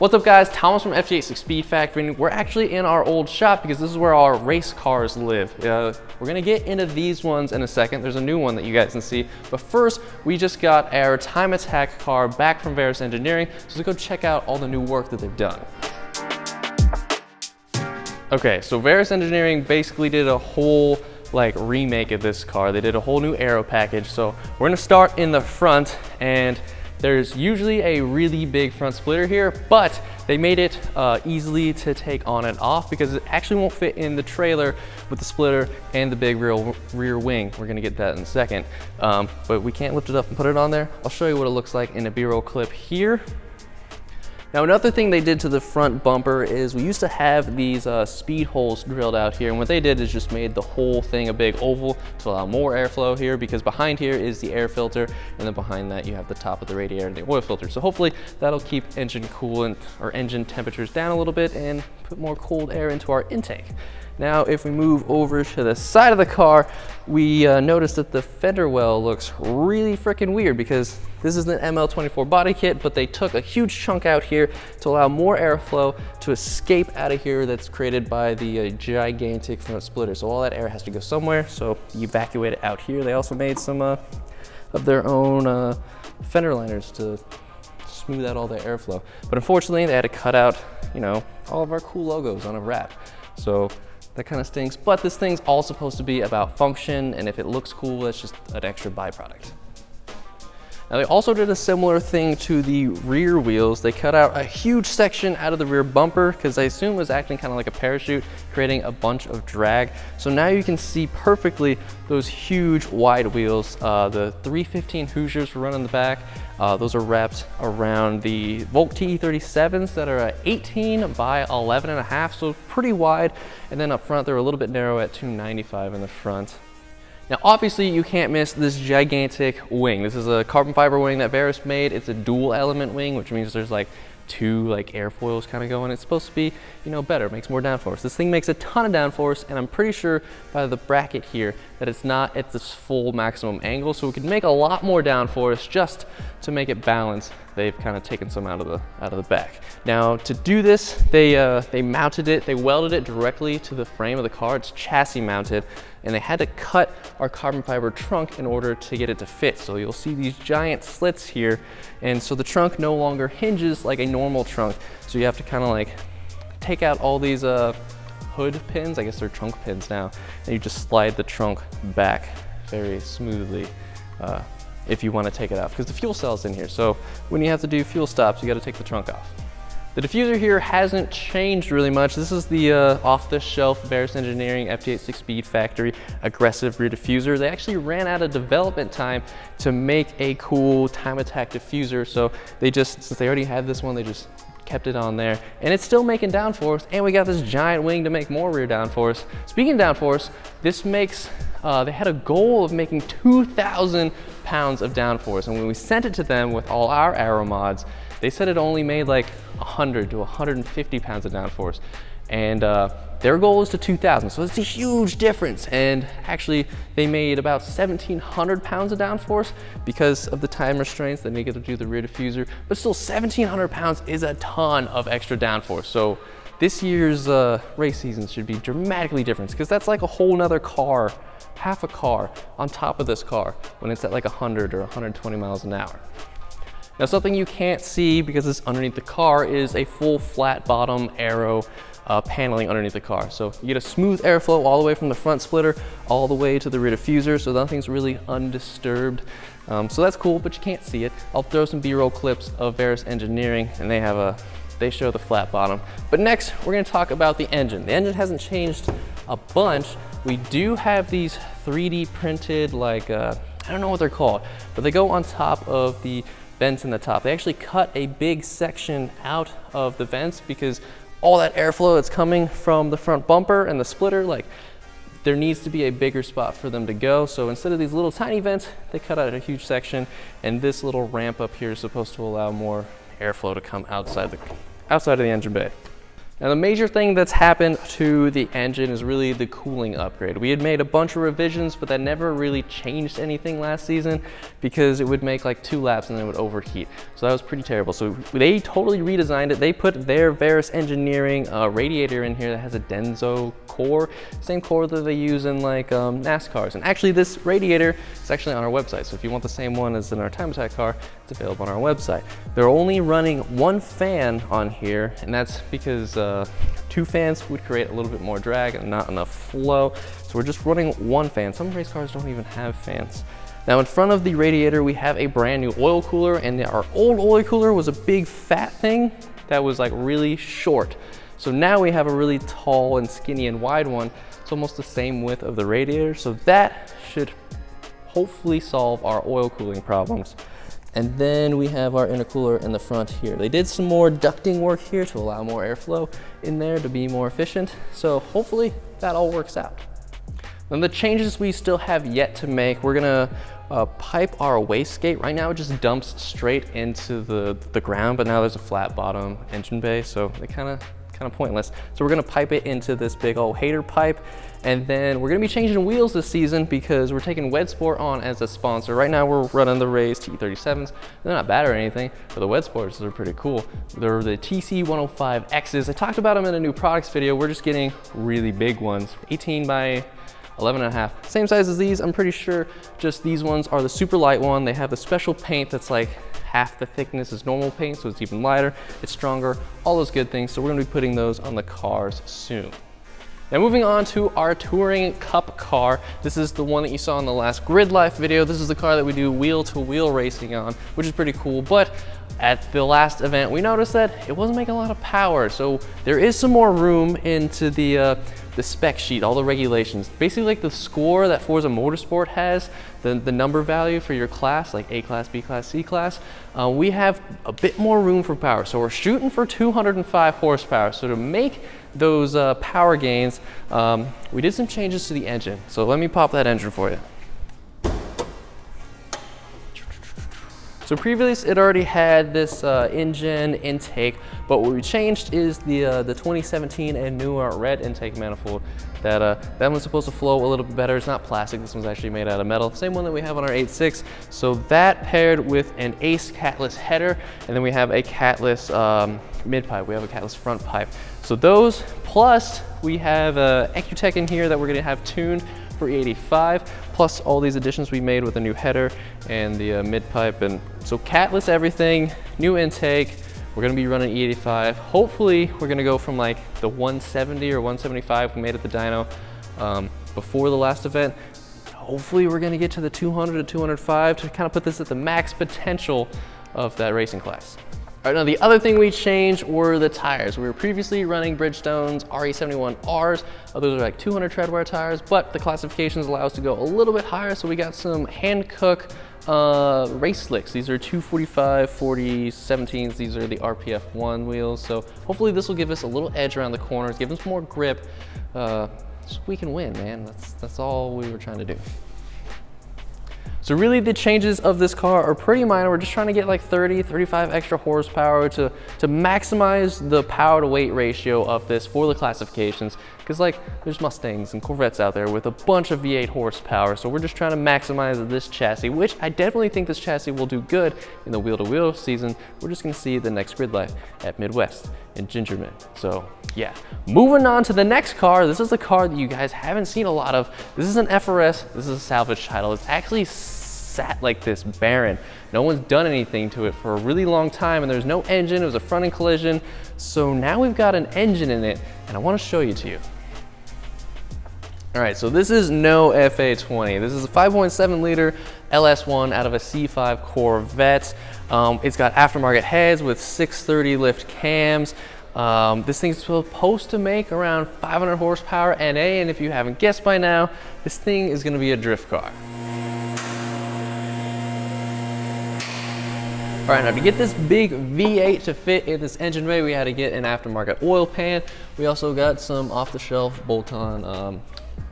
What's up guys, Thomas from FT86 Speed Factory, and we're actually in our old shop because this is where our race cars live. We're gonna get into these ones in a second. There's a new one that you guys can see, but first we just got our time attack car back from Varus Engineering, so let's go check out all the new work that they've done. Okay, so Varus Engineering basically did a whole remake of this car. They did a whole new aero package, so we're gonna start in the front, and there's usually a really big front splitter here, but they made it easily to take on and off because it actually won't fit in the trailer with the splitter and the big rear wing. We're gonna get that in a second, but we can't lift it up and put it on there. I'll show you what it looks like in a B-roll clip here. Now another thing they did to the front bumper is we used to have these speed holes drilled out here, and what they did is just made the whole thing a big oval to allow more airflow here, because behind here is the air filter, and then behind that you have the top of the radiator and the oil filter. So hopefully that'll keep engine coolant or engine temperatures down a little bit and put more cold air into our intake. Now, if we move over to the side of the car, we noticed that the fender well looks really freaking weird because this is an ML24 body kit, but they took a huge chunk out here to allow more airflow to escape out of here that's created by the gigantic front splitter. So all that air has to go somewhere, so you evacuate it out here. They also made some of their own fender liners to smooth out all the airflow. But unfortunately, they had to cut out, all of our cool logos on a wrap. So that kind of stinks, but this thing's all supposed to be about function, and if it looks cool, that's just an extra byproduct. Now they also did a similar thing to the rear wheels. They cut out a huge section out of the rear bumper because I assume it was acting kind of like a parachute, creating a bunch of drag. So now you can see perfectly those huge wide wheels. The 315 Hoosiers run in the back. Those are wrapped around the Volt TE37s that are 18 by 11.5, so pretty wide. And then up front, they're a little bit narrow at 295 in the front. Now, obviously, you can't miss this gigantic wing. This is a carbon fiber wing that Varus made. It's a dual element wing, which means there's two airfoils kind of going. It's supposed to be, better, makes more downforce. This thing makes a ton of downforce, and I'm pretty sure by the bracket here that it's not at this full maximum angle, so we could make a lot more downforce just to make it balance. They've kind of taken some out of the back. Now, to do this, they mounted it, they welded it directly to the frame of the car. It's chassis mounted, and they had to cut our carbon fiber trunk in order to get it to fit. So you'll see these giant slits here, and so the trunk no longer hinges like a normal trunk. So you have to kind of take out all these hood pins, I guess they're trunk pins now, and you just slide the trunk back very smoothly if you want to take it off, because the fuel cell's in here. So when you have to do fuel stops, you got to take the trunk off. The diffuser here hasn't changed really much. This is the off-the-shelf Varus Engineering FT86 Speed Factory aggressive rear diffuser. They actually ran out of development time to make a cool time attack diffuser, so since they already had this one, they just kept it on there, and it's still making downforce, and we got this giant wing to make more rear downforce. Speaking of downforce, this makes they had a goal of making 2,000 pounds of downforce, and when we sent it to them with all our aero mods, they said it only made 100 to 150 pounds of downforce, and their goal is to 2,000, so it's a huge difference. And actually, they made about 1,700 pounds of downforce because of the time restraints. They didn't get to do the rear diffuser, but still 1,700 pounds is a ton of extra downforce. So this year's race season should be dramatically different, because that's like a whole nother car, half a car on top of this car when it's at 100 or 120 miles an hour. Now, something you can't see because it's underneath the car is a full flat bottom aero paneling underneath the car. So you get a smooth airflow all the way from the front splitter all the way to the rear diffuser, so nothing's really undisturbed. So that's cool, but you can't see it. I'll throw some B-roll clips of Varus Engineering, and they show the flat bottom. But next, we're gonna talk about the engine. The engine hasn't changed a bunch. We do have these 3D printed, I don't know what they're called, but they go on top of the vents in the top. They actually cut a big section out of the vents because all that airflow that's coming from the front bumper and the splitter, there needs to be a bigger spot for them to go. So instead of these little tiny vents, they cut out a huge section, and this little ramp up here is supposed to allow more airflow to come outside of the engine bay. Now the major thing that's happened to the engine is really the cooling upgrade. We had made a bunch of revisions, but that never really changed anything last season because it would make like 2 laps and then it would overheat. So that was pretty terrible. So they totally redesigned it. They put their Varus Engineering radiator in here that has a Denso core, same core that they use in like NASCARs. And actually this radiator is actually on our website. So if you want the same one as in our time attack car, it's available on our website. They're only running 1 fan on here, and that's because 2 fans would create a little bit more drag and not enough flow. So we're just running 1 fan. Some race cars don't even have fans. Now in front of the radiator, we have a brand new oil cooler, and our old oil cooler was a big fat thing that was like really short. So now we have a really tall and skinny and wide one. It's almost the same width of the radiator. So that should hopefully solve our oil cooling problems. And then we have our intercooler in the front here. They did some more ducting work here to allow more airflow in there to be more efficient. So hopefully that all works out. Then the changes we still have yet to make, we're gonna pipe our wastegate. Right now it just dumps straight into the ground, but now there's a flat bottom engine bay, so they kind of pointless. So we're gonna pipe it into this big old hater pipe. And then we're gonna be changing wheels this season because we're taking Wedsport on as a sponsor. Right now we're running the Race T37s. They're not bad or anything, but the Wedsports are pretty cool. They're the TC105Xs. I talked about them in a new products video. We're just getting really big ones, 18 by 11.5. Same size as these, I'm pretty sure, just these ones are the super light one. They have the special paint that's like half the thickness as normal paint, so it's even lighter, it's stronger, all those good things. So we're gonna be putting those on the cars soon. Now moving on to our Touring Cup car. This is the one that you saw in the last Gridlife video. This is the car that we do wheel-to-wheel racing on, which is pretty cool. But at the last event, we noticed that it wasn't making a lot of power. So there is some more room into the spec sheet, all the regulations. Basically like the score that Forza Motorsport has, the number value for your class, like A class, B class, C class, we have a bit more room for power. So we're shooting for 205 horsepower. So to make those power gains, we did some changes to the engine. So let me pop that engine for you. So previously it already had this engine intake, but what we changed is the 2017 and newer red intake manifold. That one's supposed to flow a little bit better. It's not plastic, this one's actually made out of metal. Same one that we have on our 8.6. So that paired with an Ace catless header, and then we have a catless mid pipe, we have a catless front pipe. So those, plus we have EcuTech in here that we're gonna have tuned for E85, plus all these additions we made with a new header and the mid pipe. And so catless everything, new intake. We're gonna be running E85. Hopefully we're gonna go from like the 170 or 175 we made at the dyno before the last event. Hopefully we're gonna get to the 200 to 205 to kind of put this at the max potential of that racing class. All right, now the other thing we changed were the tires. We were previously running Bridgestone's RE71Rs. Those are like 200 treadwear tires, but the classifications allow us to go a little bit higher. So we got some Hankook race slicks. These are 245, 40, 17s. These are the RPF1 wheels. So hopefully this will give us a little edge around the corners, give us more grip, so we can win, man. That's all we were trying to do. So really the changes of this car are pretty minor. We're just trying to get like 30, 35 extra horsepower to maximize the power to weight ratio of this for the classifications. Because like there's Mustangs and Corvettes out there with a bunch of V8 horsepower. So we're just trying to maximize this chassis, which I definitely think this chassis will do good in the wheel-to-wheel season. We're just gonna see the next Gridlife at Midwest in Gingerman. So yeah, moving on to the next car. This is the car that you guys haven't seen a lot of. This is an FRS, this is a salvage title. It's actually sat like this barren. No one's done anything to it for a really long time, and there's no engine. It was a front end collision. So now we've got an engine in it, and I want to show you to you. All right, so this is no FA20. This is a 5.7 liter LS1 out of a C5 Corvette. It's got aftermarket heads with 630 lift cams. This thing's supposed to make around 500 horsepower NA, and if you haven't guessed by now, this thing is gonna be a drift car. All right, now to get this big V8 to fit in this engine bay, we had to get an aftermarket oil pan. We also got some off-the-shelf bolt-on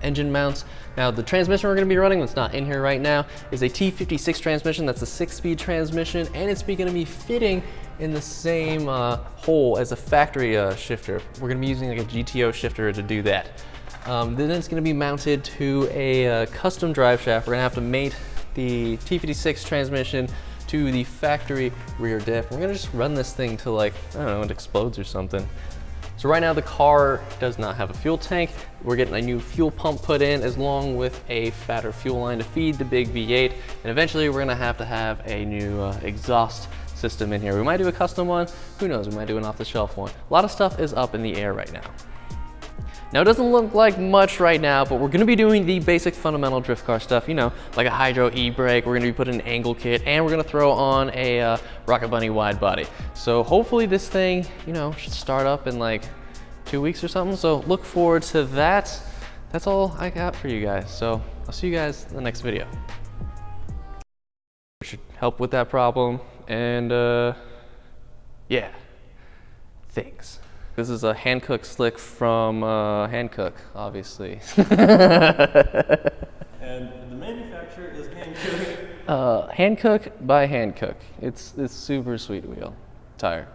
engine mounts. Now the transmission we're going to be running, that's not in here right now, is a T56 transmission. That's a 6-speed transmission, and it's going to be fitting in the same hole as a factory shifter. We're going to be using like a GTO shifter to do that. Then it's going to be mounted to a custom drive shaft. We're going to have to mate the T56 transmission to the factory rear diff. We're going to just run this thing till, like, I don't know, it explodes or something. So right now the car does not have a fuel tank. We're getting a new fuel pump put in, as long with a fatter fuel line to feed the big V8. And eventually we're gonna have to have a new exhaust system in here. We might do a custom one, who knows, we might do an off-the-shelf one. A lot of stuff is up in the air right now. Now it doesn't look like much right now, but we're gonna be doing the basic fundamental drift car stuff, you know, like a hydro e-brake. We're gonna be putting an angle kit, and we're gonna throw on a Rocket Bunny wide body. So hopefully this thing, you know, should start up in like 2 weeks or something. So look forward to that. That's all I got for you guys. So I'll see you guys in the next video. Should help with that problem, and yeah, thanks. This is a Hankook slick from Hankook, obviously. And the manufacturer is Hankook. Hankook by Hankook. It's super sweet wheel tire.